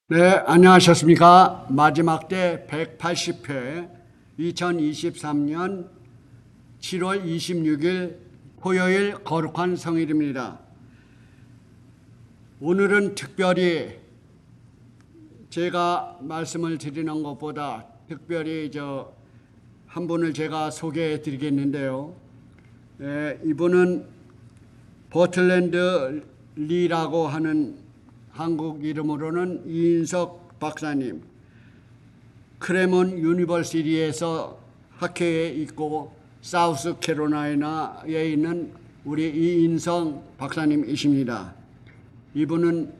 네, 안녕하셨습니까? 마지막 때 180회 2023년 7월 26일 토요일 거룩한 성일입니다. 오늘은 특별히 제가 말씀을 드리는 것보다 특별히 한 분을 제가 소개해 드리겠는데요. 이분은 버틀랜드 리라고 하는 한국 이름으로는 이인석 박사님, 크레몬 유니버시티에서 학회에 있고 사우스 캐롤라이나에 있는 우리 이인석 박사님이십니다. 이분은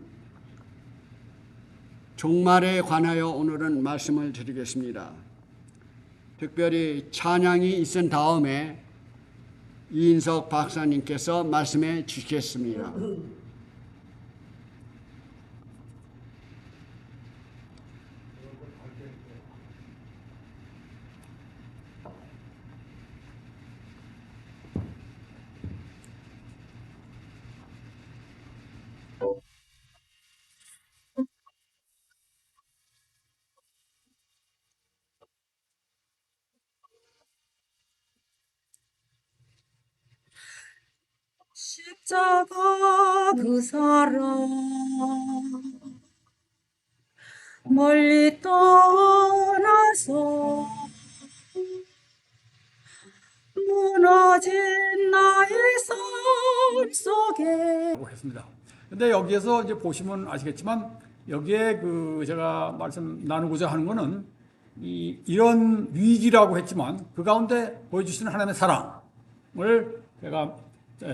종말에 관하여 오늘은 말씀을 드리겠습니다. 특별히 찬양이 있은 다음에 이인석 박사님께서 말씀해 주시겠습니다. 십자가 그 사랑 멀리 떠나서 무너진 나의 삶 속에 했습니다. 근데 여기에서 이제 보시면 아시겠지만 여기에 제가 말씀 나누고자 하는 거는 이런 위기라고 했지만 그 가운데 보여주시는 하나님의 사랑을 제가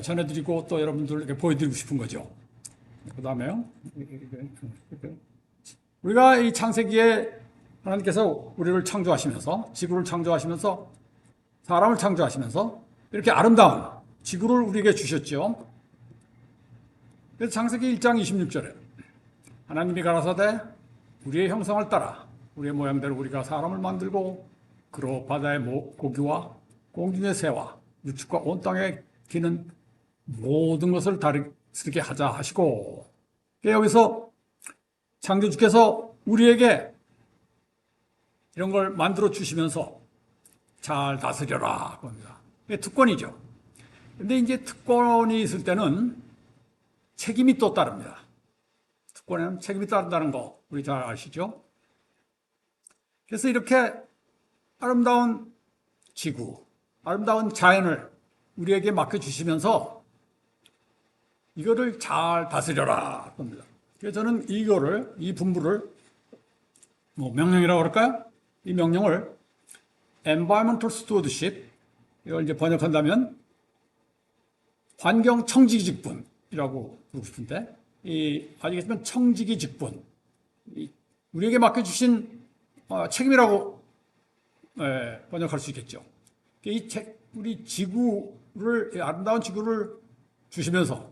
전해드리고 또 여러분들에게 보여드리고 싶은 거죠. 그 다음에요. 우리가 이 창세기에 하나님께서 우리를 창조하시면서 지구를 창조하시면서 사람을 창조하시면서 이렇게 아름다운 지구를 우리에게 주셨죠. 그래서 창세기 1장 26절에 하나님이 가라사대 우리의 형상을 따라 우리의 모양대로 우리가 사람을 만들고 그로 바다의 고기와 공중의 새와 육축과 온 땅에 기는 모든 것을 다스리게 하자 하시고, 여기서 창조주께서 우리에게 이런 걸 만들어 주시면서 잘 다스려라 겁니다. 이게 특권이죠. 근데 이제 특권이 있을 때는 책임이 또 따릅니다. 특권에는 책임이 따른다는 거 우리 잘 아시죠? 그래서 이렇게 아름다운 지구, 아름다운 자연을 우리에게 맡겨주시면서 이거를 잘 다스려라 겁니다. 그래서 저는 이 분부를 명령이라고 그럴까요? 이 명령을 Environmental Stewardship, 이걸 이제 번역한다면 환경 청지기 직분이라고 부르고 싶은데, 아시겠지만 청지기 직분, 우리에게 맡겨주신 책임이라고 번역할 수 있겠죠. 우리 지구를, 아름다운 지구를 주시면서,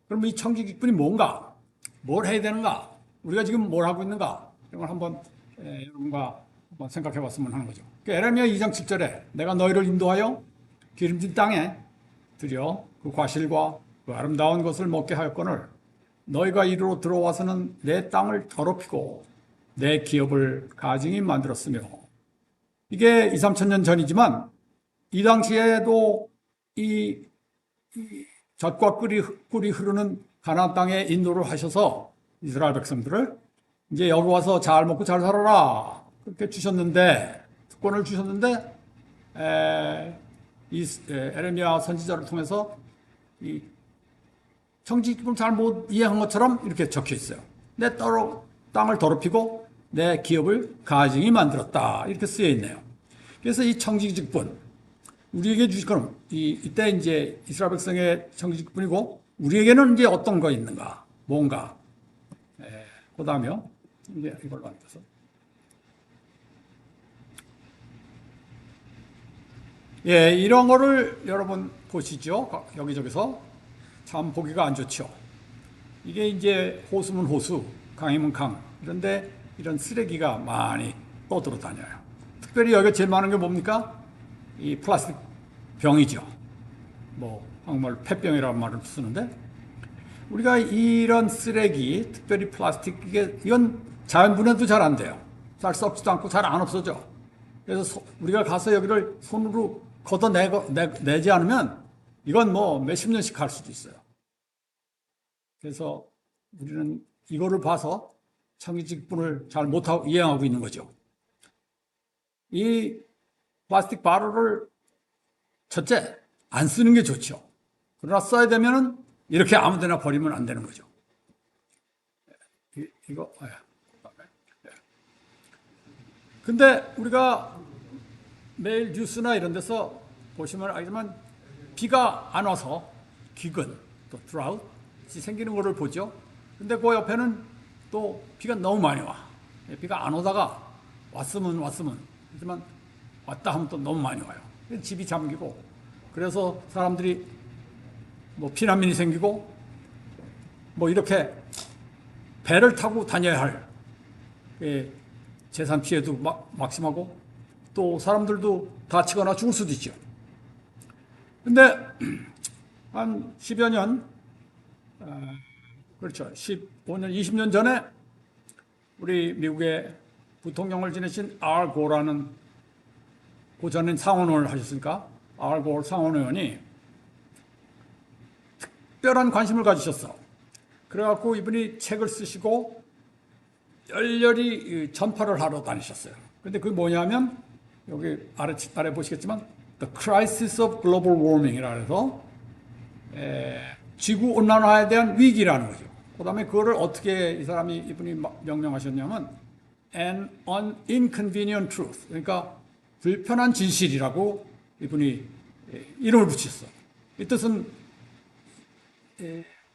그럼 이 청지기 직분이 뭔가, 뭘 해야 되는가, 우리가 지금 뭘 하고 있는가, 이런 걸 한번 여러분과 한번 생각해 봤으면 하는 거죠. 에레미야 2장 7절에 내가 너희를 인도하여 기름진 땅에 들여 그 과실과 그 아름다운 것을 먹게 하였거늘 너희가 이리로 들어와서는 내 땅을 더럽히고 내 기업을 가증히 만들었으며, 이게 2, 3천 년 전이지만 이 당시에도 이 젖과 꿀이 흐르는 가나안 땅에 인도를 하셔서 이스라엘 백성들을 이제 여기 와서 잘 먹고 잘 살아라 그렇게 주셨는데, 특권을 주셨는데, 에레미야 선지자를 통해서 이 청지기를 잘 못 이해한 것처럼 이렇게 적혀 있어요. 내 땅을 더럽히고 내 기업을 가증히 만들었다, 이렇게 쓰여 있네요. 그래서 이 청지기직분 우리에게 주실 건 이때 이제 이스라엘 백성의 청지기직분이고, 우리에게는 이제 어떤 거 있는가, 뭔가. 그 다음에요. 이제 이걸로 앉아서. 이런 거를 여러분 보시죠. 여기저기서 참 보기가 안 좋죠. 이게 이제 호수면 호수, 강이면 강. 그런데 이런 쓰레기가 많이 떠돌아다녀요. 특별히 여기가 제일 많은 게 뭡니까? 이 플라스틱 병이죠. 한국말 폐병이라는 말을 쓰는데, 우리가 이런 쓰레기, 특별히 플라스틱, 이건 자연분해도 잘 안 돼요. 잘 썩지도 않고 잘 안 없어져. 그래서 우리가 가서 여기를 손으로 걷어내지 않으면 이건 뭐 몇십 년씩 갈 수도 있어요. 그래서 우리는 이거를 봐서 청기직분을 잘 못하고 이행하고 있는 거죠. 이 플라스틱 바로를 첫째, 안 쓰는 게 좋죠. 그러나 써야 되면은 이렇게 아무 데나 버리면 안 되는 거죠. 이거, 근데 우리가 매일 뉴스나 이런 데서 보시면 알지만 비가 안 와서 기근, 또 드라우트이 생기는 거를 보죠. 근데 그 옆에는 또 비가 너무 많이 와. 비가 안 오다가 왔으면 하지만 왔다 하면 또 너무 많이 와요. 집이 잠기고, 그래서 사람들이 뭐 피난민이 생기고, 뭐 이렇게 배를 타고 다녀야 할 재산 피해도 막심하고, 또 사람들도 다치거나 죽을 수도 있죠. 근데 한 10여 년, 그렇죠. 15년, 20년 전에 우리 미국의 부통령을 지내신 알 고라는, 고전인 상원의원을 하셨으니까 알 고 상원의원이 특별한 관심을 가지셨어. 그래갖고 이분이 책을 쓰시고 열렬히 전파를 하러 다니셨어요. 근데 그게 뭐냐면 여기 아래 보시겠지만 The Crisis of Global Warming이라 해서 지구 온난화에 대한 위기라는 거죠. 그다음에 그거를 어떻게 이분이 명명하셨냐면 An Inconvenient Truth, 그러니까 불편한 진실이라고 이분이 이름을 붙였어. 이 뜻은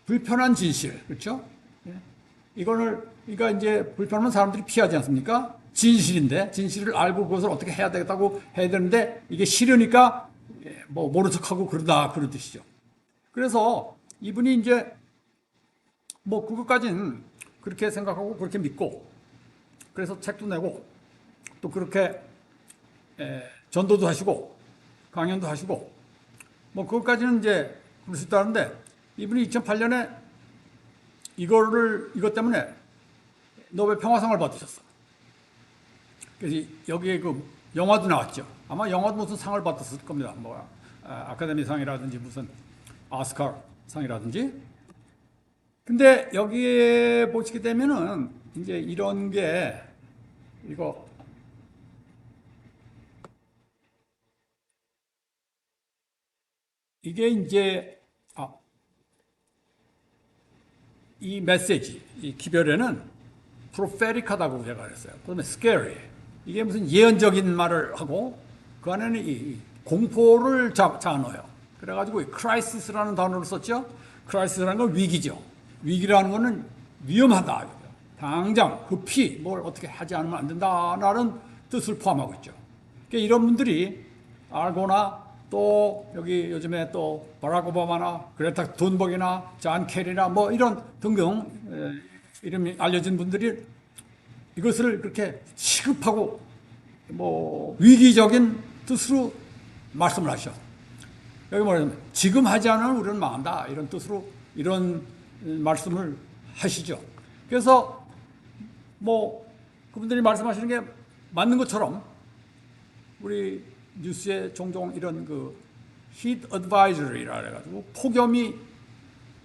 불편한 진실, 그렇죠? 그러니까 이제 불편한 사람들이 피하지 않습니까? 진실인데, 진실을 알고 그것을 어떻게 해야 되겠다고 해야 되는데, 이게 싫으니까 뭐 모른 척하고 그러다, 그런 뜻이죠. 그래서 이분이 이제 뭐 그것까지는 그렇게 생각하고 그렇게 믿고, 그래서 책도 내고 또 그렇게 전도도 하시고 강연도 하시고 뭐 그것까지는 이제 그럴 수 있다는데, 이분이 2008년에 이것 때문에 노벨 평화상을 받으셨어. 그래서 여기에 그 영화도 나왔죠. 아마 영화도 무슨 상을 받았을 겁니다. 뭐 아카데미 상이라든지 무슨 오스카 상이라든지. 근데 여기에 보시게 되면은 이제 이런 게 이게 이제 이 메시지, 이 기별에는 prophetic하다고 제가 그랬어요. 그다음에 scary. 이게 무슨 예언적인 말을 하고 그 안에는 이 공포를 잡아넣어요. 그래가지고 crisis라는 단어를 썼죠. crisis라는 건 위기죠. 위기라는 거는 위험하다. 당장 급히 뭘 어떻게 하지 않으면 안 된다라는 뜻을 포함하고 있죠. 그러니까 이런 분들이 알거나 또 여기 요즘에 또 바락 오바마나 그레타 툰버그나 존 케리나 뭐 이런 등등 이름이 알려진 분들이 이것을 그렇게 시급하고 뭐 위기적인 뜻으로 말씀을 하셔. 여기 뭐냐면 지금 하지 않으면 우리는 망한다, 이런 뜻으로 이런 말씀을 하시죠. 그래서 뭐 그분들이 말씀하시는 게 맞는 것처럼 우리 뉴스에 종종 이런 그 heat advisory라 해가지고 폭염이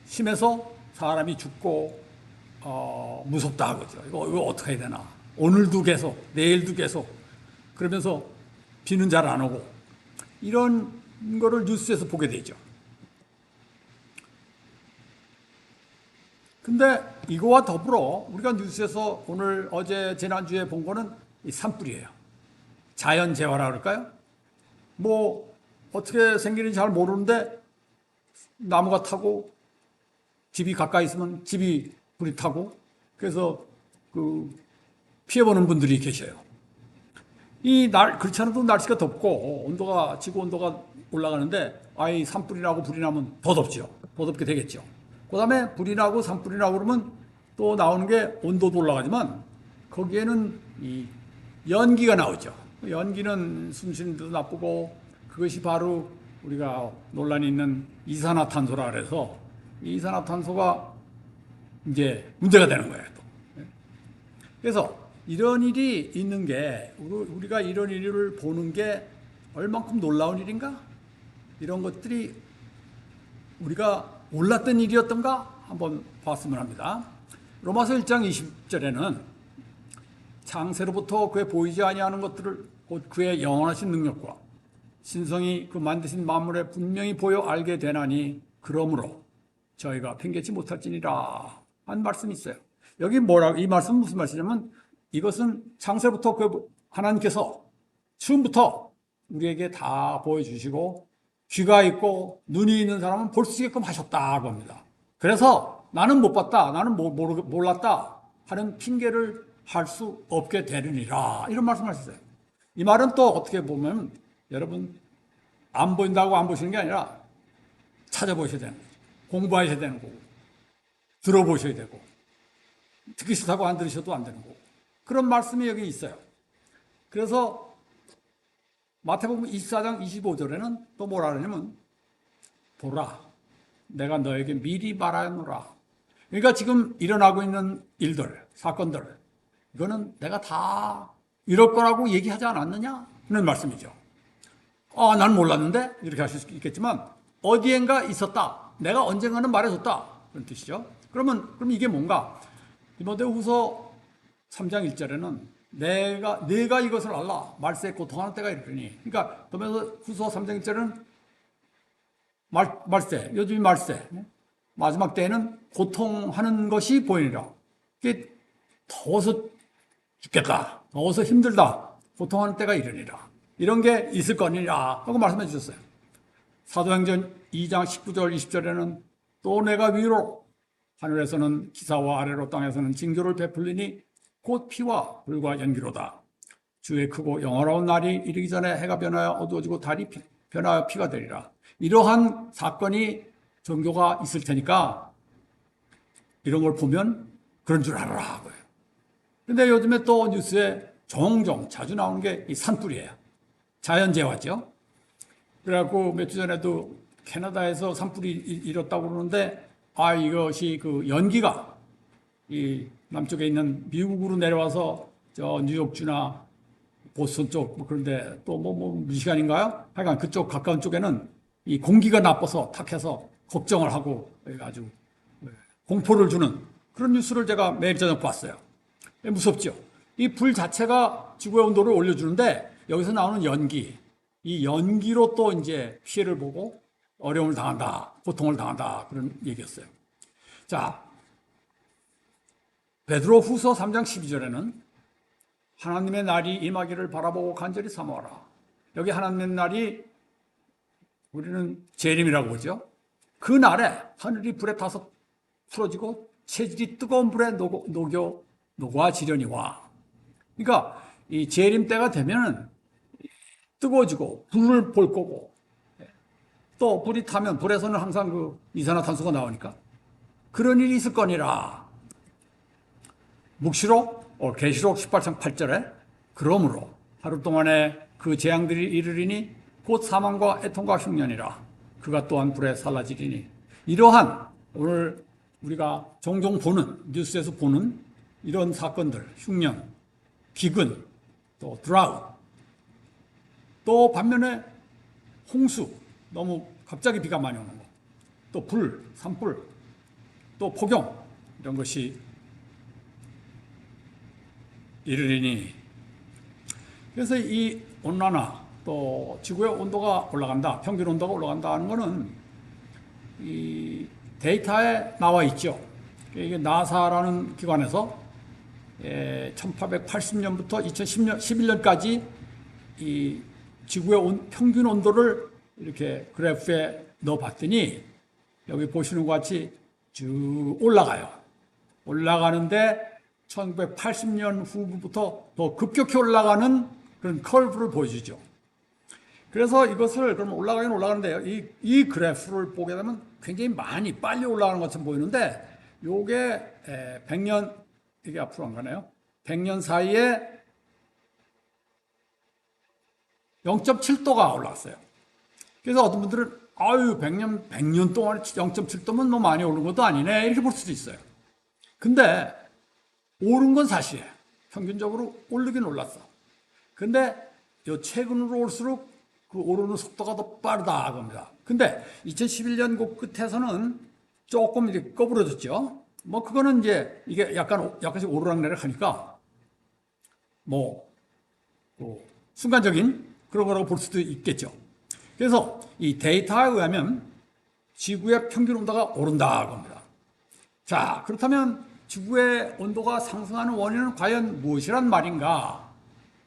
심해서 사람이 죽고 무섭다 하거죠. 이거 어떻게 해야 되나? 오늘도 계속, 내일도 계속 그러면서 비는 잘 안 오고 이런 거를 뉴스에서 보게 되죠. 근데 이거와 더불어 우리가 뉴스에서 오늘, 어제, 지난주에 본 거는 이 산불이에요. 자연재해라 그럴까요? 뭐 어떻게 생기는지 잘 모르는데 나무가 타고 집이 가까이 있으면 집이 불이 타고 그래서 그 피해보는 분들이 계셔요. 그렇지 않아도 날씨가 덥고 지구 온도가 올라가는데 아이 산불이 나고 불이 나면 더 덥죠. 더 덥게 되겠죠. 그 다음에 불이 나고 산불이 나고 그러면 또 나오는 게 온도도 올라가지만 거기에는 이 연기가 나오죠. 연기는 숨쉬는데도 나쁘고 그것이 바로 우리가 논란이 있는 이산화탄소라 그래서 이 이산화탄소가 이제 문제가 되는 거예요. 또. 그래서 이런 일이 있는 게 우리가 이런 일을 보는 게 얼만큼 놀라운 일인가? 이런 것들이 우리가 몰랐던 일이었던가 한번 봤으면 합니다. 로마서 1장 20절에는 창세로부터 그의 보이지 아니하는 것들을 곧 그의 영원하신 능력과 신성이 그 만드신 만물에 분명히 보여 알게 되나니 그러므로 저희가 팽개치 못할지니라 한 말씀이 있어요. 여기 이 말씀은 무슨 말씀이냐면 이것은 창세부터 그 하나님께서 처음부터 우리에게 다 보여주시고 귀가 있고 눈이 있는 사람은 볼 수 있게끔 하셨다고 합니다. 그래서 나는 못 봤다, 나는 몰랐다 하는 핑계를 할 수 없게 되느니라 이런 말씀하셨어요. 이 말은 또 어떻게 보면 여러분 안 보인다고 안 보시는 게 아니라 찾아보셔야 되는 거죠. 공부하셔야 되는 거고 들어보셔야 되고 듣기 싫다고 안 들으셔도 안 되는 거고 그런 말씀이 여기 있어요. 그래서 마태복음 24장 25절에는 또 뭐라 그러냐면 보라 내가 너에게 미리 말하노라. 그러니까 지금 일어나고 있는 일들 사건들 이거는 내가 다 이럴 거라고 얘기하지 않았느냐 하는 말씀이죠. 난 몰랐는데 이렇게 하실 수 있겠지만 어디엔가 있었다. 내가 언젠가는 말해줬다. 그런 뜻이죠. 그럼 이게 뭔가? 디모데후서 3장 1절에는 내가 이것을 알라. 말세에 고통하는 때가 이르니. 그러니까 디모데후서 3장 1절은 말세, 요즘이 말세. 마지막 때에는 고통하는 것이 보이니라. 이게 더워서 죽겠다. 더워서 힘들다. 고통하는 때가 이르니라. 이런 게 있을 거니라 하고 말씀해 주셨어요. 사도행전 2장 19절 20절에는 또 내가 위로 하늘에서는 기사와 아래로 땅에서는 징조를 베풀리니 곧 피와 불과 연기로다. 주의 크고 영원한 날이 이르기 전에 해가 변하여 어두워지고 달이 변하여 피가 되리라. 이러한 사건이 종교가 있을 테니까 이런 걸 보면 그런 줄 알아라 하고요. 근데 요즘에 또 뉴스에 종종 자주 나오는 게 이 산불이에요. 자연재해죠. 그래갖고 몇 주 전에도 캐나다에서 산불이 일었다고 그러는데 이것이 그 연기가 이 남쪽에 있는 미국으로 내려와서 저 뉴욕주나 보스턴 쪽 그런데 또 미시간인가요? 하여간 그쪽 가까운 쪽에는 이 공기가 나빠서 탁해서 걱정을 하고 아주 공포를 주는 그런 뉴스를 제가 매일 저녁 봤어요. 무섭죠. 이 불 자체가 지구의 온도를 올려주는데 여기서 나오는 연기, 이 연기로 또 이제 피해를 보고 어려움을 당한다, 고통을 당한다 그런 얘기였어요. 자, 베드로후서 3장 12절에는 하나님의 날이 임하기를 바라보고 간절히 사모하라. 여기 하나님의 날이 우리는 재림이라고 보죠. 그 날에 하늘이 불에 타서 풀어지고 체질이 뜨거운 불에 녹아지려니와. 그러니까 이 재림 때가 되면은 뜨거워지고 불을 볼 거고 또 불이 타면 불에서는 항상 그 이산화탄소가 나오니까 그런 일이 있을 거니라. 묵시록 계시록 18장 8절에 그러므로 하루 동안에 그 재앙들이 이르리니 곧 사망과 애통과 흉년이라. 그가 또한 불에 살라지리니. 이러한 오늘 우리가 종종 보는 뉴스에서 보는 이런 사건들, 흉년, 기근, 또 드라우트, 또 반면에 홍수, 너무 갑자기 비가 많이 오는 거, 또 불, 산불, 또 폭염 이런 것이 이르리니. 그래서 이 온난화 또 지구의 온도가 올라간다, 평균 온도가 올라간다 하는 것은 이 데이터에 나와 있죠. 이게 나사라는 기관에서 1880년부터 2011년까지 이 지구의 평균 온도를 이렇게 그래프에 넣어봤더니 여기 보시는 것 같이 쭉 올라가요. 올라가는데 1980년 후부터 더 급격히 올라가는 그런 커브를 보여주죠. 그래서 이것을 그럼 올라가긴 올라가는데요. 이 그래프를 보게 되면 굉장히 많이 빨리 올라가는 것처럼 보이는데 요게 100년, 이게 앞으로 안 가네요. 100년 사이에 0.7도가 올라왔어요. 그래서 어떤 분들은 100년 동안 0.7도면 뭐 많이 오른 것도 아니네 이렇게 볼 수도 있어요. 근데 오른 건 사실이에요. 평균적으로 오르긴 올랐어. 근데 요 최근으로 올수록 그 오르는 속도가 더 빠르다 겁니다. 근데 2011년 그 끝에서는 조금 이렇게 꺼부러졌죠. 뭐 그거는 이제 이게 약간씩 오르락내락 하니까 뭐 순간적인 그런 거라고 볼 수도 있겠죠. 그래서 이 데이터에 의하면 지구의 평균 온도가 오른다 겁니다. 자, 그렇다면 지구의 온도가 상승하는 원인은 과연 무엇이란 말인가?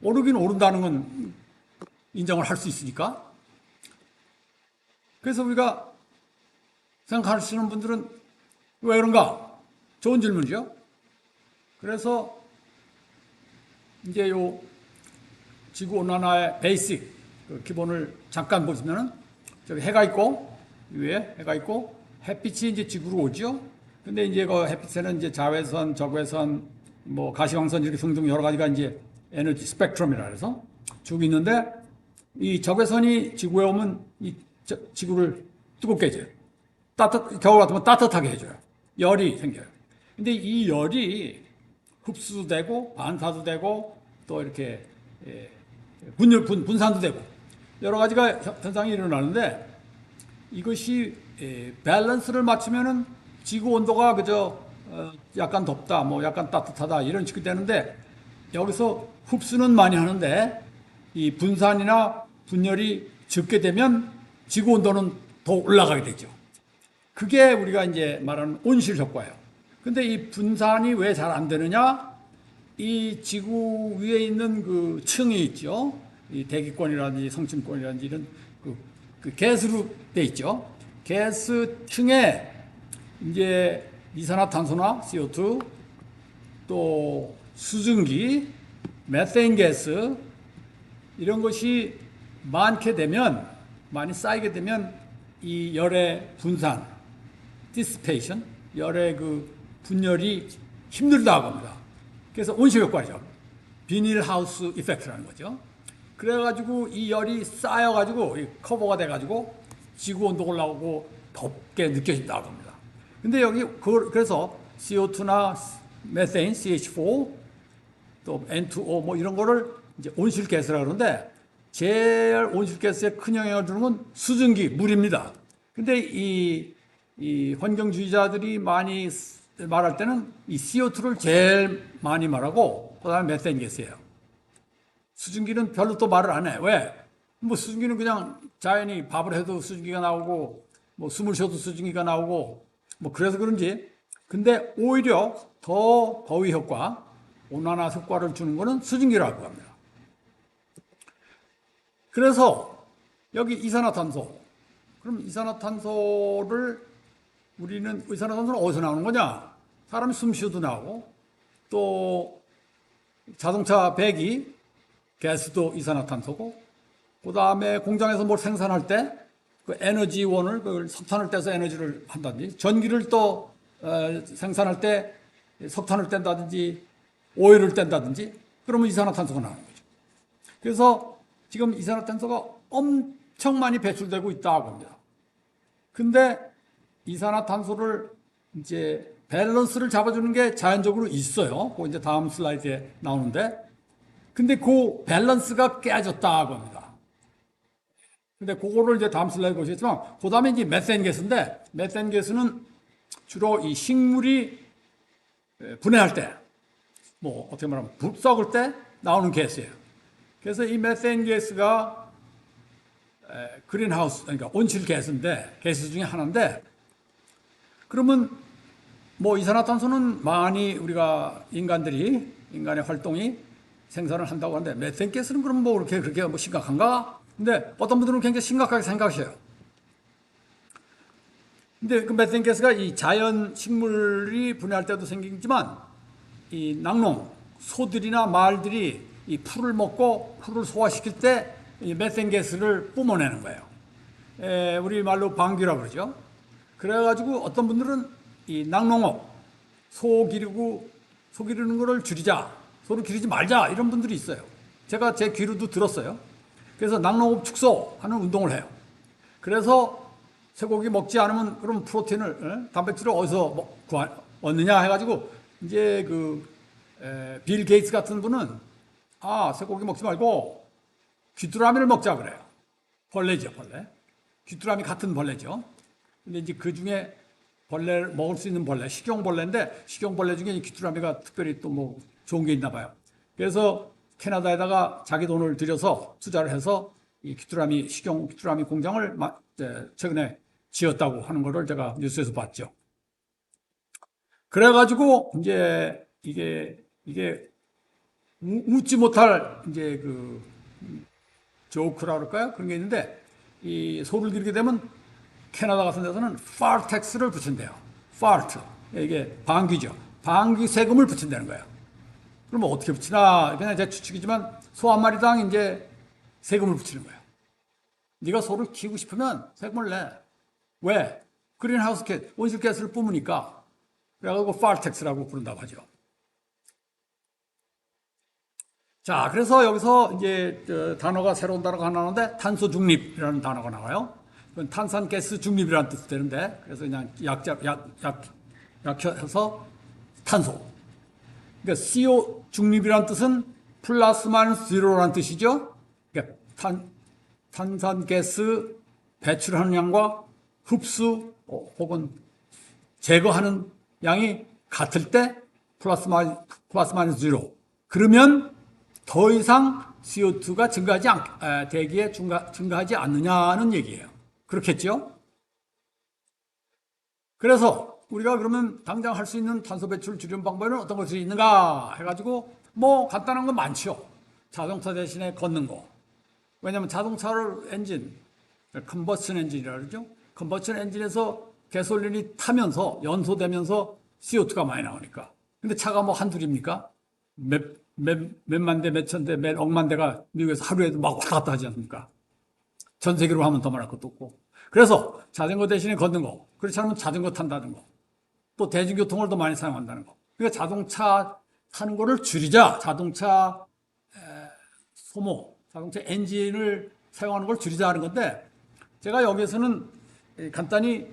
오르긴 오른다는 건 인정을 할 수 있으니까. 그래서 우리가 생각하시는 분들은 왜 그런가? 좋은 질문이죠. 그래서 이제 요 지구 온난화의 베이직 그 기본을 잠깐 보시면은 저기 해가 있고 위에 해가 있고 햇빛이 이제 지구로 오죠. 근데 이제 그 햇빛에는 이제 자외선, 적외선, 뭐 가시광선 이렇게 등등 여러 가지가 이제 에너지 스펙트럼이라 해서 쭉 있는데 이 적외선이 지구에 오면 이 지구를 뜨겁게 해줘요. 겨울 같으면 따뜻하게 해줘요. 열이 생겨요. 근데 이 열이 흡수도 되고 반사도 되고 또 이렇게 분산도 되고 여러 가지가 현상이 일어나는데 이것이 밸런스를 맞추면은 지구 온도가 그저 약간 덥다, 뭐 약간 따뜻하다 이런 식이 되는데 여기서 흡수는 많이 하는데 이 분산이나 분열이 적게 되면 지구 온도는 더 올라가게 되죠. 그게 우리가 이제 말하는 온실 효과예요. 근데 이 분산이 왜 잘 안 되느냐? 이 지구 위에 있는 그 층이 있죠. 이 대기권이라든지 성층권이라든지 이런 그 가스로 돼 있죠. 가스 층에 이제 이산화탄소나 CO2 또 수증기, 메테인 가스 이런 것이 많게 되면 많이 쌓이게 되면 이 열의 분산, dissipation, 열의 그 분열이 힘들다고 합니다. 그래서 온실 효과죠. 비닐하우스 이펙트라는 거죠. 그래가지고 이 열이 쌓여가지고 커버가 돼가지고 지구 온도가 올라오고 덥게 느껴진다고 합니다. 근데 여기 그래서 CO2나 메테인, CH4, 또 N2O 뭐 이런 거를 이제 온실가스라 그러는데 제일 온실가스에 큰 영향을 주는 건 수증기, 물입니다. 근데 이 환경주의자들이 많이 말할 때는 이 CO2를 제일 많이 말하고 그다음에 메테인 가스예요. 수증기는 별로 또 말을 안 해. 왜? 뭐 수증기는 그냥 자연이 밥을 해도 수증기가 나오고 뭐 숨을 쉬어도 수증기가 나오고 뭐 그래서 그런지 근데 오히려 더 더위 효과, 온난화 효과를 주는 거는 수증기라고 합니다. 그래서 여기 이산화탄소. 그럼 이산화탄소는 어디서 나오는 거냐? 사람이 숨 쉬어도 나오고 또 자동차 배기 가스도 이산화탄소고 그 다음에 공장에서 뭘 생산할 때 그 에너지원을 그걸 석탄을 떼서 에너지를 한다든지 전기를 또 생산할 때 석탄을 뗀다든지 오일을 뗀다든지 그러면 이산화탄소가 나오는 거죠. 그래서 지금 이산화탄소가 엄청 많이 배출되고 있다고 합니다. 근데 이산화탄소를 이제 밸런스를 잡아주는 게 자연적으로 있어요. 그 이제 다음 슬라이드에 나오는데 근데 그 밸런스가 깨졌다고 합니다. 근데 그거를 이제 다음 슬라이드 보시겠지만, 그 다음에 이제 메테인 가스인데, 메테인 가스는 주로 이 식물이 분해할 때, 뭐, 어떻게 말하면, 썩을 때 나오는 가스예요. 그래서 이 메테인 가스가 그린하우스, 그러니까 온실 가스인데, 가스 중에 하나인데, 그러면 뭐 이산화탄소는 많이 우리가 인간의 활동이 생산을 한다고 하는데, 메테인 가스는 그럼 뭐 그렇게 뭐 심각한가? 근데 어떤 분들은 굉장히 심각하게 생각하셔요. 근데 그 메테인 가스가 이 자연 식물이 분해할 때도 생기지만 이 낙농, 소들이나 말들이 이 풀을 먹고 풀을 소화시킬 때 이 메테인 가스를 뿜어내는 거예요. 우리 말로 방귀라고 그러죠. 그래가지고 어떤 분들은 이 낙농업, 소 기르는 거를 줄이자, 소를 기르지 말자 이런 분들이 있어요. 제가 제 귀로도 들었어요. 그래서 낙농업 축소하는 운동을 해요. 그래서 쇠고기 먹지 않으면 그럼 프로틴을, 단백질을 어디서 얻느냐 해가지고 이제 빌 게이츠 같은 분은 쇠고기 먹지 말고 귀뚜라미를 먹자 그래요. 벌레죠, 벌레. 귀뚜라미 같은 벌레죠. 근데 이제 그 중에 벌레를 먹을 수 있는 벌레, 식용벌레인데 식용벌레 중에 이 귀뚜라미가 특별히 또 뭐 좋은 게 있나 봐요. 그래서 캐나다에다가 자기 돈을 들여서 투자를 해서 이 식용 귀뚜라미 공장을 최근에 지었다고 하는 거를 제가 뉴스에서 봤죠. 그래가지고 이제 이게 웃지 못할 이제 조크라 그럴까요? 그런 게 있는데 이 소를 기르게 되면 캐나다 같은 데서는 fart tax를 붙인대요. fart. 이게 방귀죠. 방귀 세금을 붙인다는 거예요. 그러면 어떻게 붙이나? 그냥 제 추측이지만 소 한 마리당 이제 세금을 붙이는 거예요. 네가 소를 키우고 싶으면 세금을 내. 왜? 그린하우스 온실가스를 뿜으니까. 그래가지고 fart tax라고 부른다고 하죠. 자, 그래서 여기서 이제 새로운 단어가 하나 나오는데 탄소 중립이라는 단어가 나와요. 그건 탄산가스 중립이라는 뜻이 되는데, 그래서 그냥 약혀서 탄소. 그러니까 CO 중립이라는 뜻은 플러스 마이너스 제로라는 뜻이죠. 그러니까 탄산가스 배출하는 양과 흡수 혹은 제거하는 양이 같을 때 플러스 마이너스 제로. 그러면 더 이상 CO2가 대기에 증가하지 않느냐는 얘기예요. 그렇겠죠? 그래서 우리가 그러면 당장 할 수 있는 탄소 배출 줄이는 방법에는 어떤 것이 있는가 해가지고 뭐 간단한 건 많죠. 자동차 대신에 걷는 거. 왜냐하면 자동차를 컨버션 엔진이라고 그러죠. 컨버션 엔진에서 가솔린이 타면서 연소되면서 CO2가 많이 나오니까. 근데 차가 뭐 한둘입니까? 몇만 대, 몇천 대, 몇 억만 대가 미국에서 하루에도 막 왔다 갔다 하지 않습니까? 전 세계로 하면 더 많을 것도 없고. 그래서 자전거 대신에 걷는 거. 그렇지 않으면 자전거 탄다는 거. 또 대중교통을 더 많이 사용한다는 거. 그러니까 자동차 타는 거를 줄이자. 자동차 소모, 자동차 엔진을 사용하는 걸 줄이자 하는 건데, 제가 여기에서는 간단히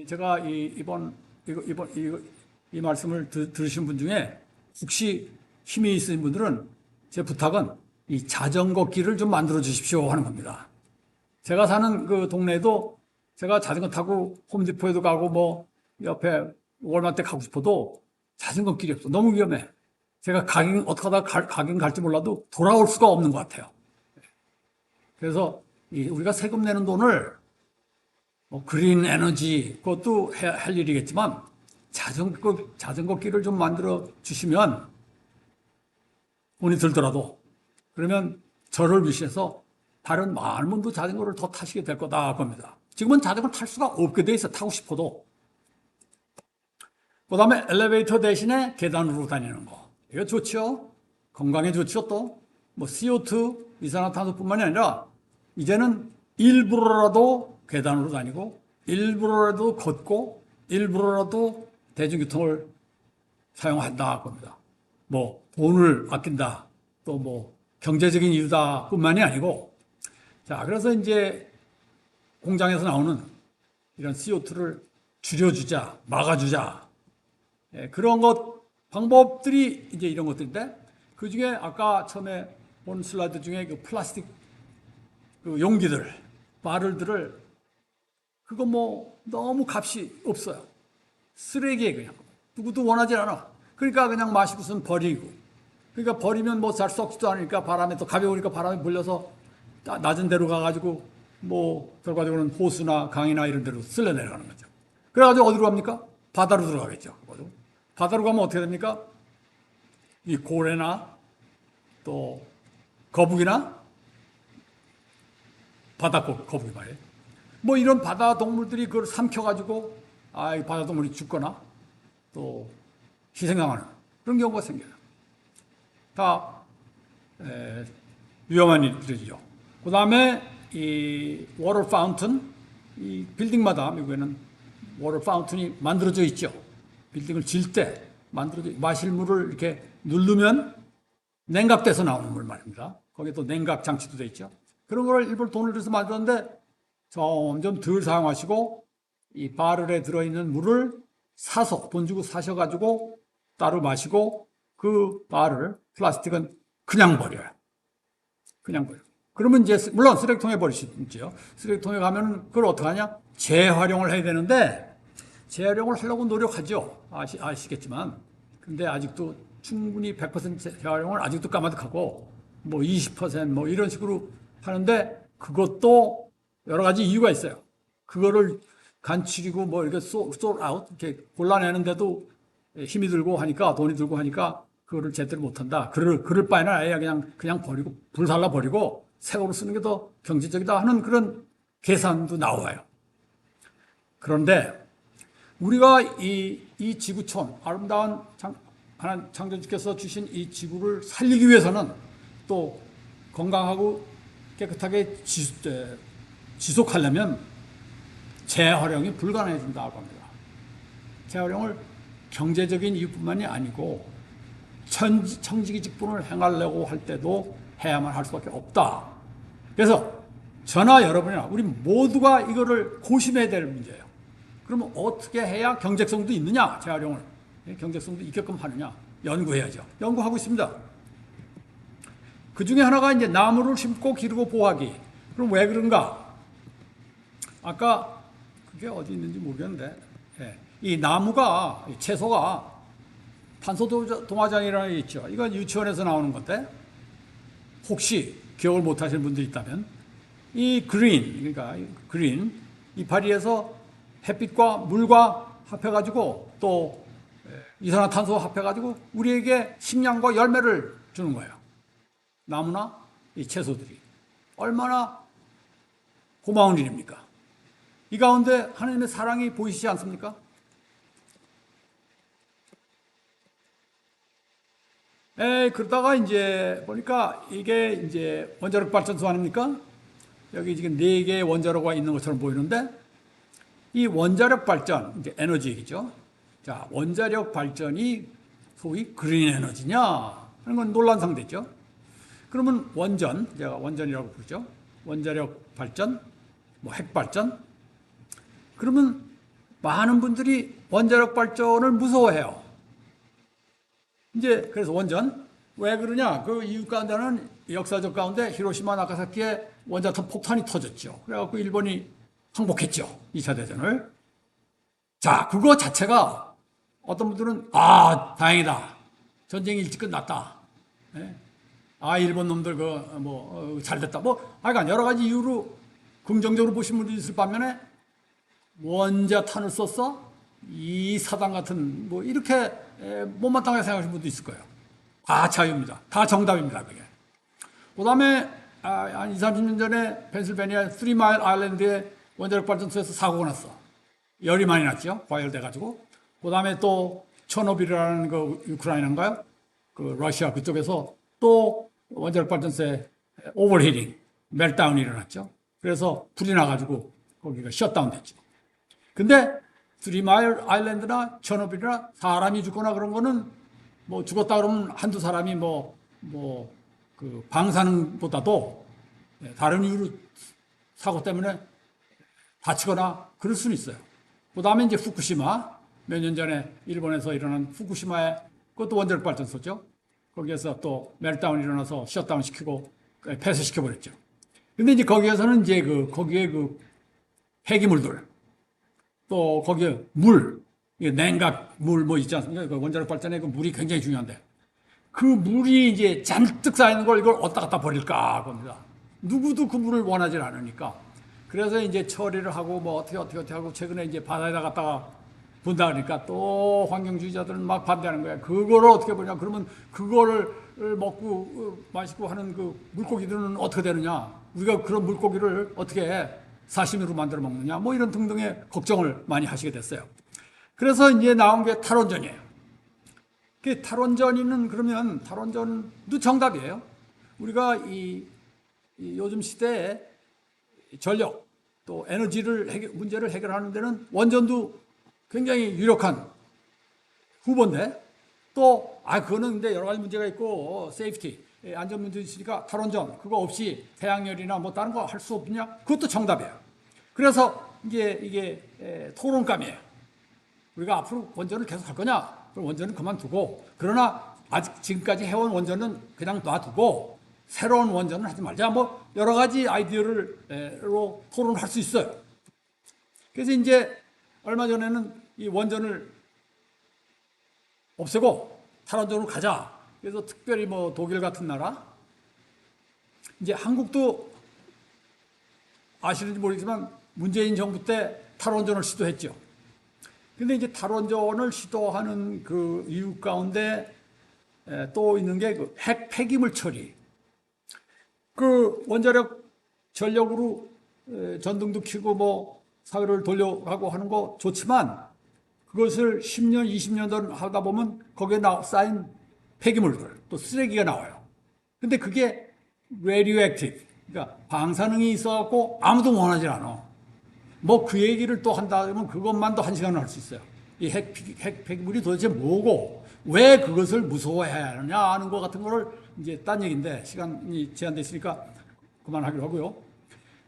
제가 이 말씀을 들으신 분 중에 혹시 힘이 있으신 분들은 제 부탁은 이 자전거 길을 좀 만들어 주십시오 하는 겁니다. 제가 사는 그 동네에도 제가 자전거 타고 홈디포에도 가고 뭐 옆에 월마트 가고 싶어도 자전거 길이 없어. 너무 위험해. 제가 어떻게 하다가 가긴 갈지 몰라도 돌아올 수가 없는 것 같아요. 그래서 우리가 세금 내는 돈을 뭐 그린 에너지 그것도 할 일이겠지만 자전거 길을 좀 만들어 주시면 돈이 들더라도 그러면 저를 위시해서 다른 많은 분도 자전거를 더 타시게 될 거다 겁니다. 지금은 자전거 탈 수가 없게 돼 있어. 타고 싶어도. 그 다음에 엘리베이터 대신에 계단으로 다니는 거. 이거 좋죠. 건강에 좋죠. 또 뭐 CO2 이산화탄소뿐만이 아니라 이제는 일부러라도 계단으로 다니고 일부러라도 걷고 일부러라도 대중교통을 사용한다 겁니다. 뭐 돈을 아낀다. 또 뭐 경제적인 이유다 뿐만이 아니고 자, 그래서 이제 공장에서 나오는 이런 CO2를 줄여주자, 막아주자. 그런 방법들이 이제 이런 것들인데 그 중에 아까 처음에 본 슬라이드 중에 그 플라스틱 용기들, 바를들을 그거 뭐 너무 값이 없어요. 쓰레기에 그냥. 누구도 원하지 않아. 그러니까 그냥 마시고선 버리고. 그러니까 버리면 뭐 잘 썩지도 않으니까 바람에 또 가벼우니까 바람에 불려서 낮은 데로 가가지고 뭐 결과적으로는 호수나 강이나 이런 데로 쓸려 내려가는 거죠. 그래가지고 어디로 갑니까? 바다로 들어가겠죠. 바다로 가면 어떻게 됩니까? 이 고래나 또 거북이나 바다 거북이 말이에요. 뭐 이런 바다 동물들이 그걸 삼켜가지고 이 바다 동물이 죽거나 또 희생당하는 그런 경우가 생겨요. 다 위험한 일들이죠. 그 다음에 이 워터 파운튼, 이 빌딩마다 미국에는 워터 파운틴이 만들어져 있죠. 빌딩을 질 때 마실 물을 이렇게 누르면 냉각돼서 나오는 물 말입니다. 거기에 또 냉각 장치도 돼 있죠. 그런 걸 일부러 돈을 들여서 만들었는데 점점 덜 사용하시고 이 바를에 들어있는 물을 돈 주고 사셔가지고 따로 마시고 그 바를 플라스틱은 그냥 버려요. 그냥 버려. 그러면 이제 물론 쓰레기통에 버리시죠. 쓰레기통에 가면 그걸 어떻게 하냐? 재활용을 해야 되는데 재활용을 하려고 노력하죠. 아시겠지만. 근데 아직도 충분히 100% 재활용을 아직도 까마득하고 뭐 20% 이런 식으로 하는데 그것도 여러 가지 이유가 있어요. 그거를 간추리고 이렇게 sort out 이렇게 골라내는데도 힘이 들고 하니까 돈이 들고 하니까 그거를 제대로 못한다. 그럴 바에는 아예 그냥 버리고 불살라 버리고 새로 쓰는 게 더 경제적이다 하는 그런 계산도 나와요. 그런데 우리가 이 지구촌 아름다운 하나님 창조주께서 주신 이 지구를 살리기 위해서는 또 건강하고 깨끗하게 지속하려면 재활용이 불가능해진다고 합니다. 재활용을 경제적인 이유뿐만이 아니고 청지기 직분을 행하려고 할 때도 해야만 할 수밖에 없다. 그래서 저나 여러분이나 우리 모두가 이거를 고심해야 될 문제예요. 그러면 어떻게 해야 경제성도 있느냐? 재활용을 경제성도 있게끔 하느냐? 연구해야죠. 연구하고 있습니다. 그 중에 하나가 이제 나무를 심고 기르고 보호하기. 그럼 왜 그런가? 아까 그게 어디 있는지 모르겠는데, 이 나무가, 채소가 탄소 동화장이라는 게 있죠. 이건 유치원에서 나오는 건데, 혹시 기억을 못 하시는 분들이 있다면, 이 그러니까 그린, 이파리에서 햇빛과 물과 합해가지고 또 이산화탄소 합해가지고 우리에게 식량과 열매를 주는 거예요. 나무나 이 채소들이. 얼마나 고마운 일입니까? 이 가운데 하나님의 사랑이 보이시지 않습니까? 그러다가 이제 보니까 이게 이제 원자력 발전소 아닙니까? 여기 지금 4개의 원자로가 있는 것처럼 보이는데 이 원자력 발전, 이제 에너지 얘기죠. 자, 원자력 발전이 소위 그린 에너지냐 하는 건 논란 상대죠. 그러면 제가 원전이라고 부르죠. 원자력 발전, 핵 발전. 그러면 많은 분들이 원자력 발전을 무서워해요. 이제 그래서 원전 왜 그러냐? 그 이유 가운데는 역사적 가운데 히로시마 나가사키에 원자탄 폭탄이 터졌죠. 그래갖고 일본이 항복했죠. 2차 대전을. 자, 그거 자체가 어떤 분들은 다행이다. 전쟁이 일찍 끝났다. 일본 놈들 잘됐다. 하여간 여러 가지 이유로 긍정적으로 보신 분도 있을 반면에 원자탄을 썼어? 이 사당 같은 이렇게 못마땅하게 생각하시는 분도 있을 거예요. 다 자유입니다. 다 정답입니다. 그게. 그 다음에 한 20, 30년 전에 펜실베니아 3마일 아일랜드에 원자력 발전소에서 사고가 났어. 열이 많이 났죠. 과열돼가지고. 그 다음에 또 초노빌이라는 그 우크라이나인가요? 그 러시아 그쪽에서 또 원자력 발전소에 오버히팅, 멜트다운이 일어났죠. 그래서 불이 나가지고 거기가 셧다운 됐죠. 근데 3마일 아일랜드나 초노빌이나 사람이 죽거나 그런 거는 죽었다 그러면 한두 사람이 그 방사능보다도 다른 이유로 사고 때문에 다치거나 그럴 수는 있어요. 그 다음에 이제 후쿠시마, 몇 년 전에 일본에서 일어난 후쿠시마에 그것도 원자력 발전소죠. 거기에서 또 멜트다운이 일어나서 셧다운 시키고 폐쇄시켜버렸죠. 근데 이제 거기에서는 이제 거기에 폐기물들, 또 거기에 냉각 물 있지 않습니까? 그 원자력 발전에 그 물이 굉장히 중요한데 그 물이 이제 잔뜩 쌓이는 걸 이걸 어디다 갖다 버릴까 겁니다. 누구도 그 물을 원하지 않으니까. 그래서 이제 처리를 하고 어떻게 하고 최근에 이제 바다에다 갖다가 분다 그러니까 또 환경주의자들은 막 반대하는 거야. 그거를 어떻게 보냐. 그러면 그거를 먹고 마시고 하는 그 물고기들은 어떻게 되느냐. 우리가 그런 물고기를 어떻게 사시미로 만들어 먹느냐. 이런 등등의 걱정을 많이 하시게 됐어요. 그래서 이제 나온 게 탈원전이에요. 그 탈원전이는 그러면 탈원전도 정답이에요. 우리가 이 요즘 시대에 전력 또 에너지를 문제를 해결하는 데는 원전도 굉장히 유력한 후보인데 또 그거는 근데 여러 가지 문제가 있고 세이프티 안전 문제 있으니까 탈원전 그거 없이 태양열이나 다른 거 할 수 없냐? 그것도 정답이에요. 그래서 이게 토론감이에요. 우리가 앞으로 원전을 계속 할 거냐? 그럼 원전은 그만두고, 그러나 아직 지금까지 해온 원전은 그냥 놔두고 새로운 원전은 하지 말자. 뭐 여러 가지 아이디어로 토론할 수 있어요. 그래서 이제 얼마 전에는 이 원전을 없애고 탈원전으로 가자. 그래서 특별히 뭐 독일 같은 나라, 이제 한국도 아시는지 모르겠지만 문재인 정부 때 탈원전을 시도했죠. 근데 이제 탈원전을 시도하는 그 이유 가운데 또 있는 게 그 핵 폐기물 처리. 그 원자력 전력으로 전등도 켜고 뭐 사회를 돌려가고 하는 거 좋지만 그것을 10년, 20년 하다 보면 거기에 쌓인 폐기물들, 또 쓰레기가 나와요. 근데 그게 radioactive, 그러니까 방사능이 있어갖고 아무도 원하지 않아. 뭐 그 얘기를 또 한다 그러면 그것만도 1시간을 할 수 있어요. 이 핵 폐기물이 도대체 뭐고 왜 그것을 무서워해야 하느냐 하는 것 같은 거를 이제 딴 얘기인데 시간이 제한돼 있으니까 그만하기로 하고요.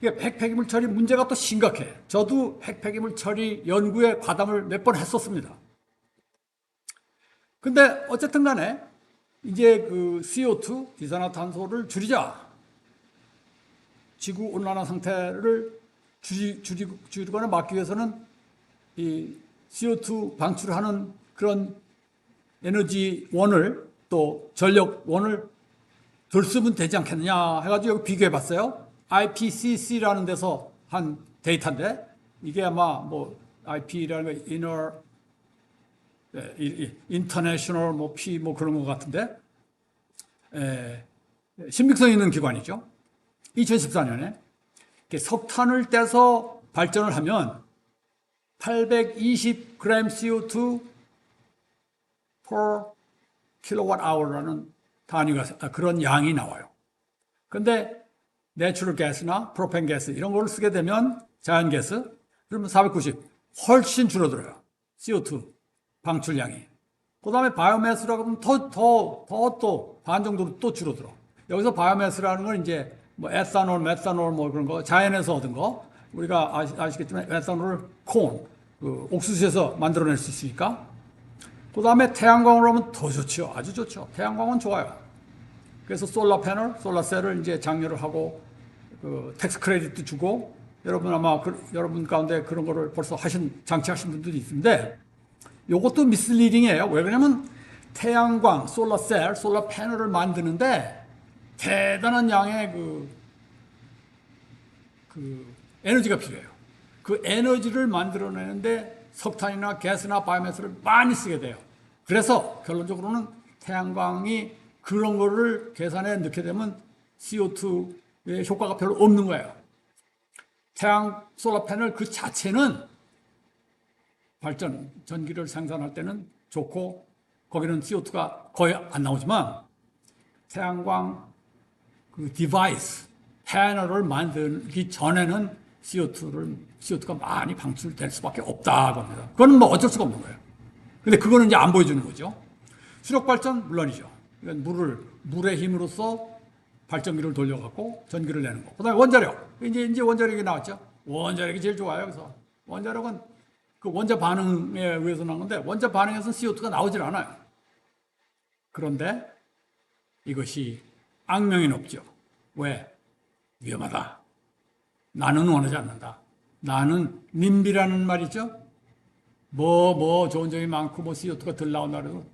핵 폐기물 처리 문제가 또 심각해. 저도 핵 폐기물 처리 연구에 과담을 몇 번 했었습니다. 근데 어쨌든 간에 이제 그 CO2, 이산화탄소를 줄이자. 지구 온난화 상태를 줄이거나 막기 위해서는 이 CO2 방출하는 그런 에너지원을 또 전력원을 덜 쓰면 되지 않겠느냐 해가지고 여기 비교해 봤어요. IPCC라는 데서 한 데이터인데 이게 아마 뭐 IP라는 거 International 뭐 P 뭐 그런 것 같은데 신빙성 있는 기관이죠. 2014년에 석탄을 떼서 발전을 하면 820g CO2 per kWh라는 단위가 그런 양이 나와요. 근데 내추럴 가스나 프로펜 가스 이런 걸 쓰게 되면 자연 가스 그러면 490 훨씬 줄어들어요. CO2 방출량이. 그다음에 바이오매스라고 하면 더 반 정도로 또 줄어들어. 여기서 바이오매스라는 건 이제 뭐 에탄올, 메탄올 뭐 그런 거 자연에서 얻은 거 우리가 아시겠지만 에탄올을 그 옥수수에서 만들어낼 수 있으니까. 그다음에 태양광으로 하면 더 좋죠. 아주 좋죠. 태양광은 좋아요. 그래서 솔라 패널, 솔라셀을 이제 장려를 하고 그 텍스 크레딧도 주고 여러분 아마 여러분 가운데 그런 거를 벌써 장치하신 분들이 있는데 요것도 미스리딩이에요. 왜 그러냐면 태양광, 솔라셀, 솔라 패널을 만드는데 대단한 양의 그 에너지가 필요해요. 그 에너지를 만들어내는데 석탄이나 가스나 바이오매스를 많이 쓰게 돼요. 그래서 결론적으로는 태양광이 그런 거를 계산에 넣게 되면 CO2의 효과가 별로 없는 거예요. 태양 솔라 패널 그 자체는 전기를 생산할 때는 좋고 거기는 CO2가 거의 안 나오지만 태양광 그 디바이스 패널을 만들기 전에는 CO2가 많이 방출될 수밖에 없다고 합니다. 그건 뭐 어쩔 수가 없는 거예요. 근데 그거는 이제 안 보여주는 거죠. 수력 발전 물론이죠. 그러니까 물의 힘으로써 발전기를 돌려갖고 전기를 내는 거. 그다음에 원자력. 이제 원자력이 나왔죠. 원자력이 제일 좋아요. 그래서 원자력은 그 원자 반응에 의해서 나온 건데 원자 반응에서는 CO2가 나오질 않아요. 그런데 이것이 악명이 높죠. 왜? 위험하다. 나는 원하지 않는다. 나는 님비라는 말이죠. 좋은 점이 많고 CO2가 덜 나온다 그래도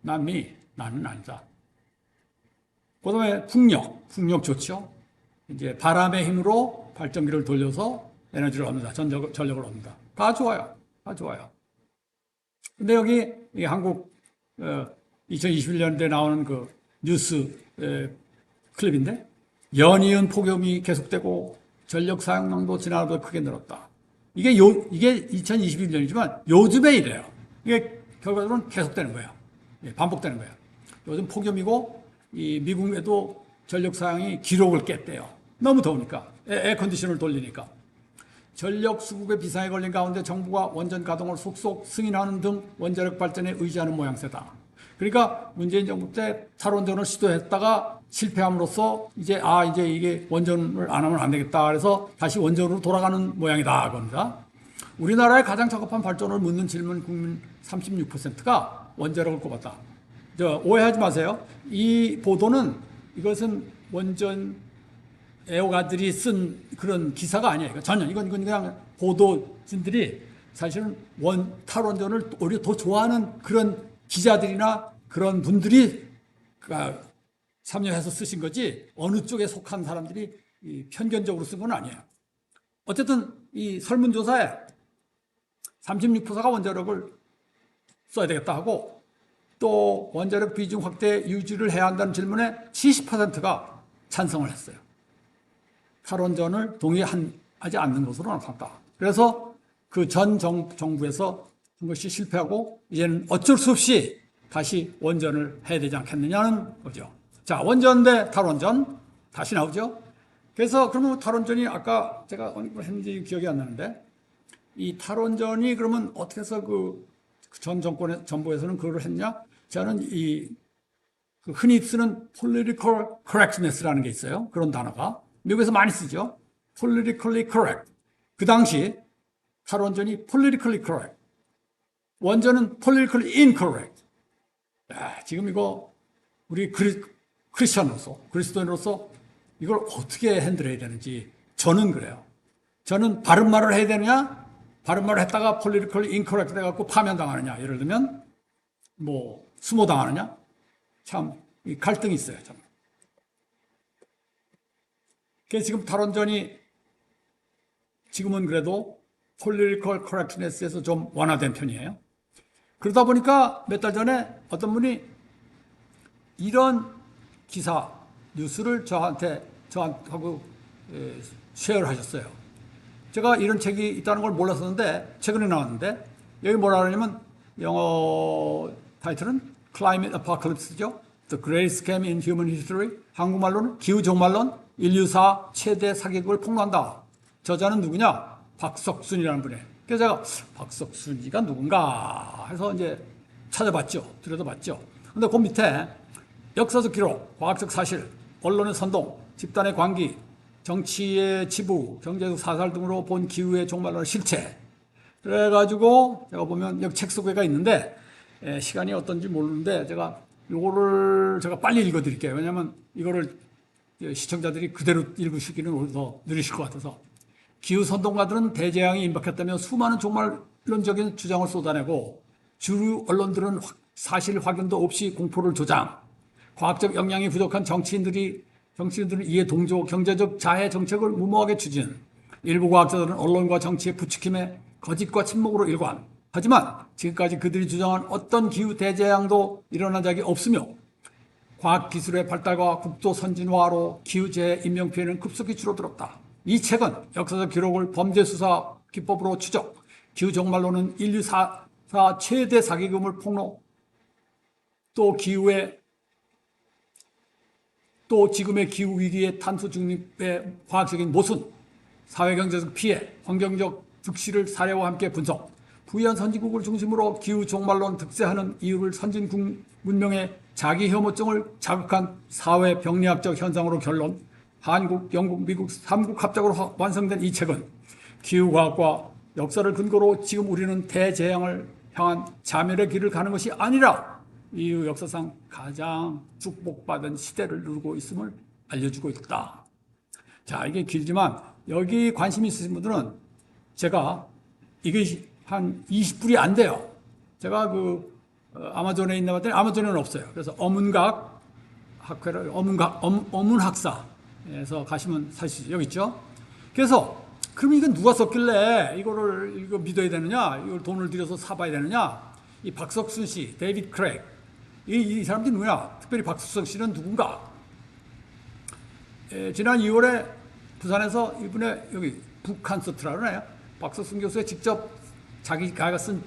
나는 아니다. 그 다음에 풍력 좋죠. 이제 바람의 힘으로 발전기를 돌려서 에너지를 얻는다. 전력을 얻는다. 다 좋아요. 근데 여기 한국 2021년도에 나오는 그 뉴스 클립인데 연이은 폭염이 계속되고 전력 사용량도 지난해보다 크게 늘었다. 이게 2021년이지만 요즘에 이래요. 이게 결과적으로는 계속되는 거예요. 반복되는 거예요. 요즘 폭염이고 이 미국에도 전력 사용이 기록을 깼대요. 너무 더우니까 에어컨디션을 돌리니까. 전력 수급의 비상에 걸린 가운데 정부가 원전 가동을 속속 승인하는 등 원자력 발전에 의지하는 모양새다. 그러니까 문재인 정부 때 탈원전을 시도했다가 실패함으로써 이제 이게 원전을 안 하면 안 되겠다. 그래서 다시 원전으로 돌아가는 모양이다. 겁니다. 우리나라의 가장 적합한 발전을 묻는 질문 국민 36%가 원자력을 꼽았다. 오해하지 마세요. 이 보도는 이것은 원전 애호가들이 쓴 그런 기사가 아니에요. 전혀 이건 그냥 보도진들이 사실은 탈원전을 오히려 더 좋아하는 그런 기자들이나 그런 분들이 참여해서 쓰신 거지 어느 쪽에 속한 사람들이 편견적으로 쓴 건 아니에요. 어쨌든 이 설문조사에 36%가 원자력을 써야 되겠다 하고 또 원자력 비중 확대 유지를 해야 한다는 질문에 70%가 찬성을 했어요. 탈원전을 동의하지 않는 것으로 나타났다. 그래서 그 전 정부에서 한 것이 실패하고 이제는 어쩔 수 없이 다시 원전을 해야 되지 않겠느냐는 거죠. 자, 원전 대 탈원전 다시 나오죠. 그래서 그러면 탈원전이 아까 제가 어느 걸 했는지 기억이 안 나는데 이 탈원전이 그러면 어떻게 해서 그 전 정권의 정부에서는 그걸 했냐? 저는 그 흔히 쓰는 political correctness라는 게 있어요. 그런 단어가 미국에서 많이 쓰죠. politically correct. 그 당시 탈원전이 politically correct. 원전은 politically incorrect. 지금 이거 우리 크리스천으로서 그리스도인으로서 이걸 어떻게 핸들해야 되는지 저는 그래요. 저는 바른 말을 해야 되느냐? 바른 말을 했다가 politically incorrect 돼갖고 파면당하느냐? 예를 들면 뭐 수모당하느냐? 참 갈등이 있어요. 참. 그래서 지금 탈원전이 지금은 그래도 political correctness에서 좀 완화된 편이에요. 그러다 보니까 몇 달 전에 어떤 분이 이런 기사, 뉴스를 저한테하고 쉐어를 하셨어요. 제가 이런 책이 있다는 걸 몰랐었는데 최근에 나왔는데 여기 뭐라 그러냐면 영어 타이틀은 Climate Apocalypse죠. The Greatest Scam in Human History. 한국말로는 기후종말론 인류사 최대 사기극을 폭로한다. 저자는 누구냐? 박석순이라는 분이에요. 그래서 제가 박석순이가 누군가 해서 이제 찾아봤죠. 들여다봤죠. 근데 그 밑에 역사적 기록, 과학적 사실, 언론의 선동, 집단의 관기, 정치의 지부, 경제적 사살 등으로 본 기후의 종말론의 실체. 그래가지고 제가 보면 여기 책 소개가 있는데 시간이 어떤지 모르는데 요거를 제가 빨리 읽어드릴게요. 왜냐하면 이거를 시청자들이 그대로 읽으시기는 더 느리실 것 같아서. 기후 선동가들은 대재앙이 임박했다며 수많은 종말론적인 주장을 쏟아내고 주류 언론들은 사실 확인도 없이 공포를 조장. 과학적 역량이 부족한 정치인들은 이에 동조, 경제적 자해 정책을 무모하게 추진. 일부 과학자들은 언론과 정치의 부추김에 거짓과 침묵으로 일관. 하지만 지금까지 그들이 주장한 어떤 기후 대재앙도 일어난 적이 없으며 과학기술의 발달과 국도 선진화로 기후재해 인명피해는 급속히 줄어들었다. 이 책은 역사적 기록을 범죄수사 기법으로 추적, 기후종말론은 인류사 최대 사기금을 폭로, 또 지금의 기후위기의 탄소 중립의 과학적인 모순, 사회경제적 피해, 환경적 득실을 사례와 함께 분석, 부유한 선진국을 중심으로 기후종말론 득세하는 이유를 선진국 문명의 자기혐오증을 자극한 사회병리학적 현상으로 결론, 한국, 영국, 미국 3국 합작으로 완성된 이 책은 기후과학과 역사를 근거로 지금 우리는 대재앙을 향한 자멸의 길을 가는 것이 아니라 인류 역사상 가장 축복받은 시대를 누르고 있음을 알려주고 있다. 자, 이게 길지만 여기 관심 있으신 분들은 제가 이게 한 20불이 안 돼요. 제가 아마존에 있나 봤더니 아마존에는 없어요. 그래서 어문학 학회를 어문학사에서 가시면 사실 여기 있죠. 그래서 그럼 이건 누가 썼길래 이거 믿어야 되느냐? 이걸 돈을 들여서 사봐야 되느냐? 이 박석순 씨, 데이비드 크레이그 이 사람들이 누구냐? 특별히 박석순 씨는 누군가? 지난 2월에 부산에서 이분의 여기 북한서트라고 하나요? 박석순 교수의 직접 자기가 쓴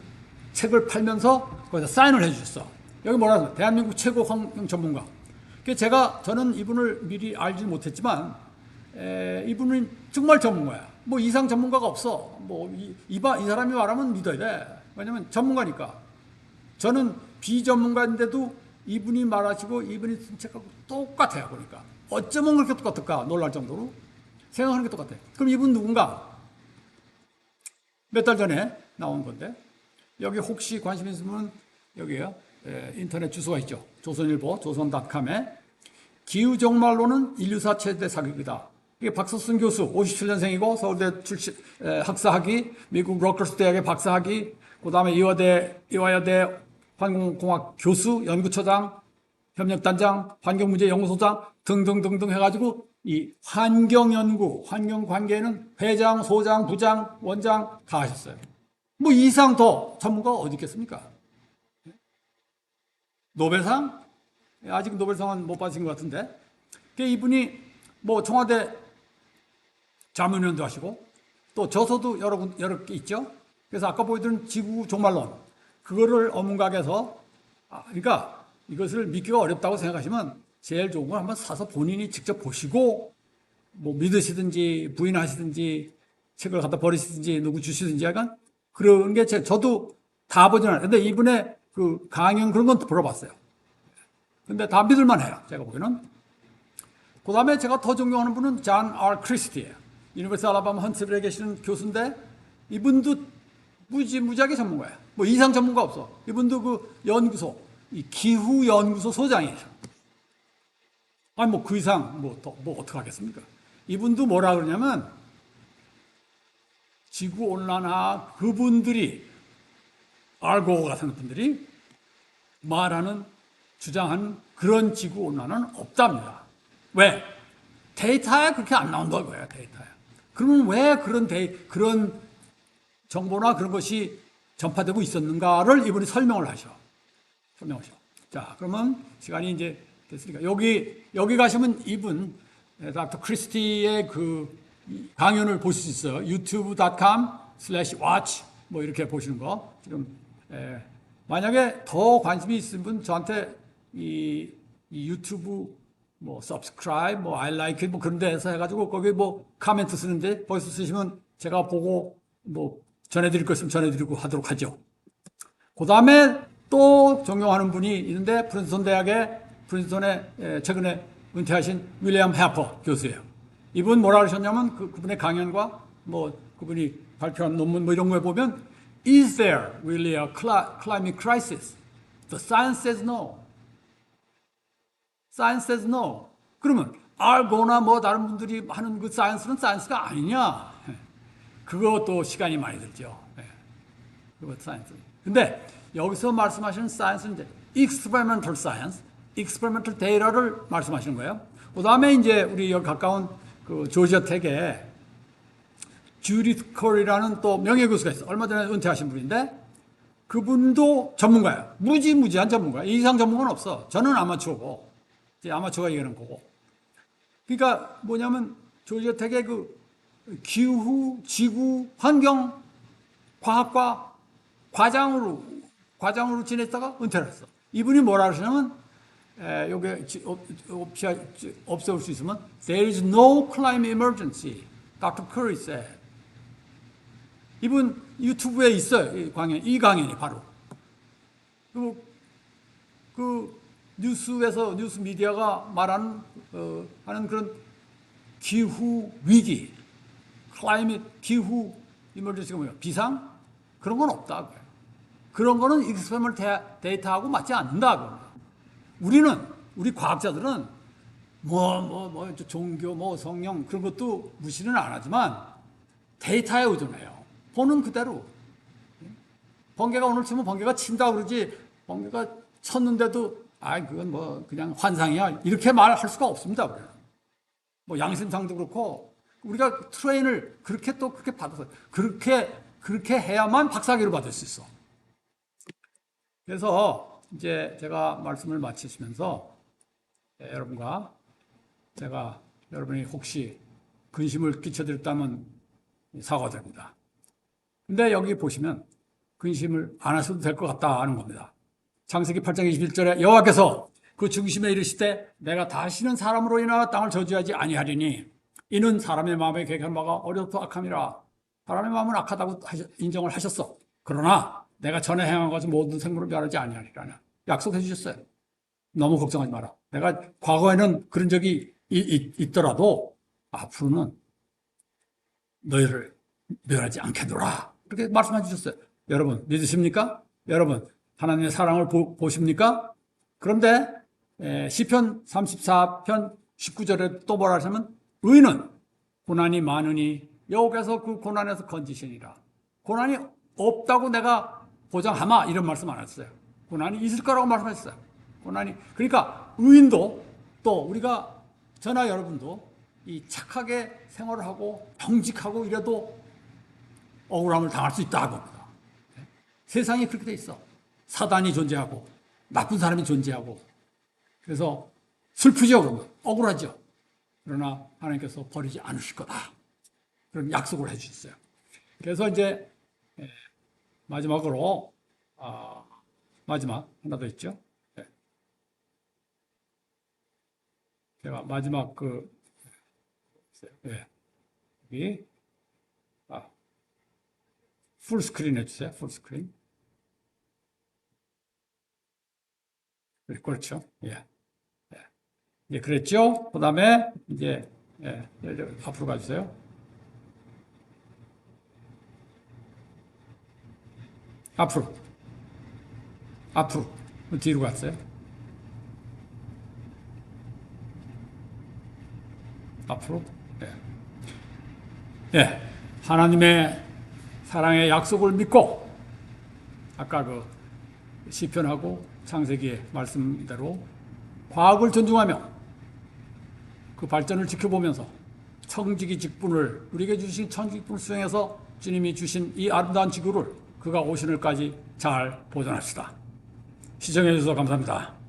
책을 팔면서 거기다 사인을 해주셨어. 여기 뭐라고? 대한민국 최고 환경 전문가. 저는 이분을 미리 알지 못했지만 이분은 정말 전문가야. 뭐 이상 전문가가 없어. 이 사람이 말하면 믿어야 돼. 왜냐면 전문가니까. 저는 비전문가인데도 이분이 말하시고 이분이 쓴 책하고 똑같아요. 보니까 어쩌면 그렇게 똑같을까 놀랄 정도로 생각하는 게 똑같아요. 그럼 이분 누군가? 몇 달 전에 나온 건데 여기 혹시 관심 있으면 여기요 인터넷 주소가 있죠. 조선일보 조선닷컴에 기후종말론은 인류사 최대 사기극이다. 이게 박석순 교수 57년생이고 서울대 출신 학사학위, 미국 로커스 대학의 박사학위, 그다음에 이화여대 환경공학 교수, 연구처장, 협력단장, 환경문제연구소장 등등등등 해가지고 이 환경연구, 환경관계는 회장, 소장, 부장, 원장 다 하셨어요. 뭐 이상 더 전문가가 어디 있겠습니까? 노벨상? 아직 노벨상은 못 받으신 것 같은데. 이분이 뭐 청와대 자문위원도 하시고 또 저서도 여러 개 있죠. 그래서 아까 보여드린 지구 종말론 그거를 어문각에서 그러니까 이것을 믿기가 어렵다고 생각하시면 제일 좋은 건 한번 사서 본인이 직접 보시고 뭐 믿으시든지 부인하시든지 책을 갖다 버리시든지 누구 주시든지 약간 그런 게 저도 다 보진 않아요. 근데 이분의 그 강연 그런 건 들어봤어요. 근데 다 믿을만해요. 제가 보기에는. 그 다음에 제가 더 존경하는 분은 존 R. 크리스티예요. 유니버시티 알라바마 헌트빌에 계시는 교수인데 이분도 무지하게 전문가예요. 뭐 이상 전문가 없어. 이분도 그 연구소, 이 기후 연구소 소장이에요. 아니 뭐 그 이상 뭐 어떻게 하겠습니까? 이분도 뭐라 그러냐면 지구 온난화 그분들이 알고 같은 분들이 말하는 주장하는 그런 지구 온난화는 없답니다. 왜? 데이터에 그렇게 안 나온다는 거예요. 데이터에. 그러면 왜 그런 정보나 그런 것이 전파되고 있었는가를 이분이 설명을 하셔. 자, 그러면 시간이 이제 됐으니까 여기 가시면 이분 닥터 크리스티의 그 강연을 보실 수 있어요. youtube.com/watch 뭐 이렇게 보시는 거. 지금 만약에 더 관심이 있으신 분 저한테 이 유튜브 뭐 subscribe, 뭐 I like it 뭐 그런 데서 해가지고 거기 뭐 코멘트 쓰는데 거기서 쓰시면 제가 보고 뭐 전해드릴 거 있으면 전해드리고 하도록 하죠. 그 다음에 또 존경하는 분이 있는데 프린스턴에 최근에 은퇴하신 윌리엄 해퍼 교수예요. 이분 뭐라 그러셨냐면 그분의 강연과 뭐 그분이 발표한 논문 뭐 이런 거에 보면 Is there really a climate crisis? The science says no. Science says no. 그러면 알거나 뭐 다른 분들이 하는 그 사이언스는 사이언스가 아니냐? 그것도 시간이 많이 들죠. 그것 사이언스. 근데 여기서 말씀하시는 사이언스는 이제 experimental science, experimental data를 말씀하시는 거예요. 그 다음에 이제 우리 여기 가까운 그 조지아 텍에 주디스 컬이라는 또 명예교수가 있어요. 얼마 전에 은퇴하신 분인데 그분도 전문가예요. 무지한 전문가예요. 이 이상 전문가는 없어. 저는 아마추어고 이제 아마추어가 얘기하는 거고. 그러니까 뭐냐면 조지아 텍의 그 기후, 지구, 환경, 과학과 과장으로 지냈다가 은퇴를 했어. 이분이 뭐라 그러시냐면 요게 없애올 수 있으면 There is no climate emergency. Dr. Curry said. 이분 유튜브에 있어요. 이 강연이 바로. 그 뉴스에서 뉴스 미디어가 말하는 하는 그런 기후 위기, 클라이밋 기후 이머전시가 뭐예요? 비상 그런 건 없다. 그런 거는 익스페리먼 데이터하고 맞지 않는다. 우리 과학자들은 종교, 성령 그런 것도 무시는 안 하지만 데이터에 의존해요. 보는 그대로. 번개가 오늘 치면 번개가 친다 그러지 번개가 쳤는데도 그건 뭐 그냥 환상이야 이렇게 말할 수가 없습니다. 우리는. 뭐 양심상도 그렇고 우리가 트레인을 그렇게 받아서 그렇게 해야만 박사학위를 받을 수 있어. 그래서 이제 제가 말씀을 마치시면서 여러분이 혹시 근심을 끼쳐드렸다면 사과드립니다. 근데 여기 보시면 근심을 안 하셔도 될 것 같다 하는 겁니다. 창세기 8장 21절에 여호와께서 그 중심에 이르시되 내가 다시는 사람으로 인하여 땅을 저주하지 아니하리니 이는 사람의 마음에 계획한 바가 어렵고 악함이라. 사람의 마음은 악하다고 인정을 하셨어. 그러나 내가 전에 행한 것은 모든 생물을 멸하지 아니하리라 약속해 주셨어요. 너무 걱정하지 마라. 내가 과거에는 그런 적이 있더라도 앞으로는 너희를 멸하지 않겠노라. 그렇게 말씀해 주셨어요. 여러분 믿으십니까? 여러분 하나님의 사랑을 보십니까? 그런데 시편 34편 19절에 또 뭐라 하시면 의인은 고난이 많으니 여호와께서 그 고난에서 건지시니라. 고난이 없다고 내가 보장하마 이런 말씀 안 했어요. 고난이 있을 거라고 말씀했어요. 고난이 그러니까 의인도 또 우리가 저나 여러분도 이 착하게 생활을 하고 정직하고 이래도 억울함을 당할 수 있다고 봅니다. 세상이 그렇게 돼 있어. 사단이 존재하고 나쁜 사람이 존재하고 그래서 슬프죠. 그러면 억울하죠. 그러나 하나님께서 버리지 않으실 거다. 그런 약속을 해주셨어요. 그래서 이제 마지막으로 마지막 하나 더 있죠. 제가 마지막 여기 풀 스크린 해주세요. 풀 스크린. 그렇죠. 예, 그랬죠. 그 다음에 이제 앞으로 가주세요. 앞으로 뒤로 갔어요. 앞으로. 하나님의 사랑의 약속을 믿고 아까 그 시편하고 창세기의 말씀대로 과학을 존중하며 그 발전을 지켜보면서 청지기 직분을 우리에게 주신 청지기 직분을 수행해서 주님이 주신 이 아름다운 지구를 그가 오시는 날까지 잘 보존합시다. 시청해 주셔서 감사합니다.